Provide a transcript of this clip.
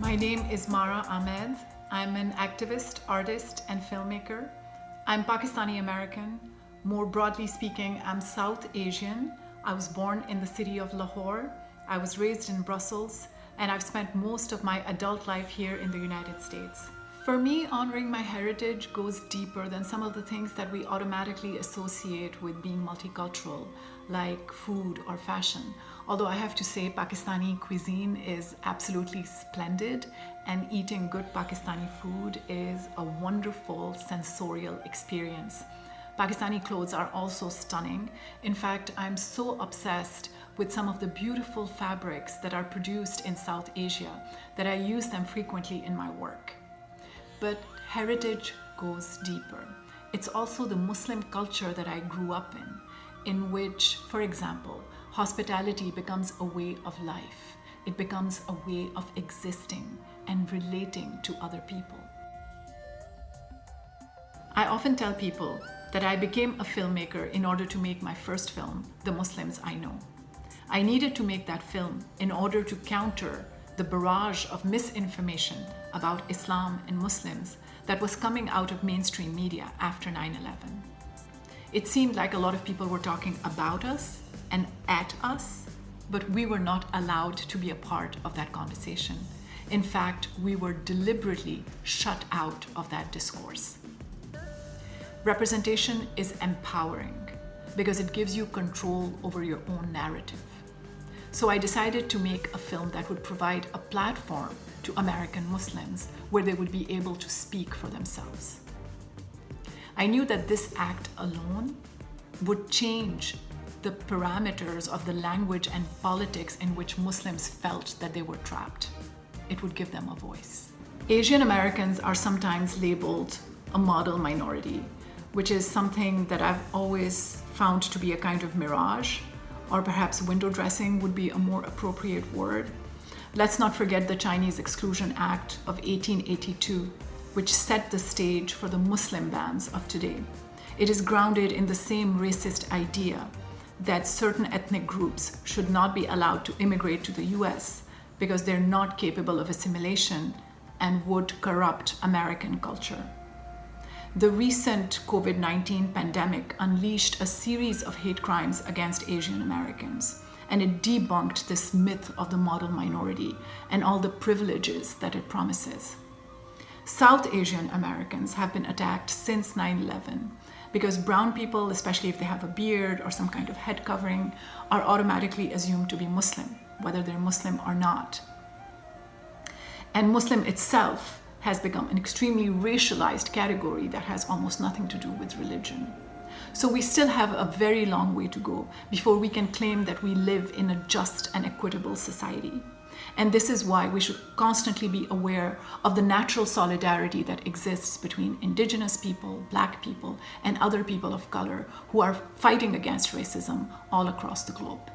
My name is Mara Ahmed. I'm an activist, artist, and filmmaker. I'm Pakistani American. More broadly speaking, I'm South Asian. I was born in the city of Lahore. I was raised in Brussels, and I've spent most of my adult life here in the United States. For me, honoring my heritage goes deeper than some of the things that we automatically associate with being multicultural, like food or fashion. Although I have to say Pakistani cuisine is absolutely splendid, and eating good Pakistani food is a wonderful sensorial experience. Pakistani clothes are also stunning. In fact, I'm so obsessed with some of the beautiful fabrics that are produced in South Asia that I use them frequently in my work. But heritage goes deeper. It's also the Muslim culture that I grew up in which, for example, hospitality becomes a way of life. It becomes a way of existing and relating to other people. I often tell people that I became a filmmaker in order to make my first film, The Muslims I Know. I needed to make that film in order to counter the barrage of misinformation about Islam and Muslims that was coming out of mainstream media after 9/11. It seemed like a lot of people were talking about us and at us, but we were not allowed to be a part of that conversation. In fact, we were deliberately shut out of that discourse. Representation is empowering because it gives you control over your own narrative. So I decided to make a film that would provide a platform to American Muslims where they would be able to speak for themselves. I knew that this act alone would change the parameters of the language and politics in which Muslims felt that they were trapped. It would give them a voice. Asian Americans are sometimes labeled a model minority, which is something that I've always found to be a kind of mirage, or perhaps window dressing would be a more appropriate word. Let's not forget the Chinese Exclusion Act of 1882, which set the stage for the Muslim bans of today. It is grounded in the same racist idea that certain ethnic groups should not be allowed to immigrate to the US because they're not capable of assimilation and would corrupt American culture. The recent COVID-19 pandemic unleashed a series of hate crimes against Asian Americans, and it debunked this myth of the model minority and all the privileges that it promises. South Asian Americans have been attacked since 9/11 because brown people, especially if they have a beard or some kind of head covering, are automatically assumed to be Muslim, whether they're Muslim or not. And Muslim itself has become an extremely racialized category that has almost nothing to do with religion. So we still have a very long way to go before we can claim that we live in a just and equitable society. And this is why we should constantly be aware of the natural solidarity that exists between indigenous people, Black people, and other people of color who are fighting against racism all across the globe.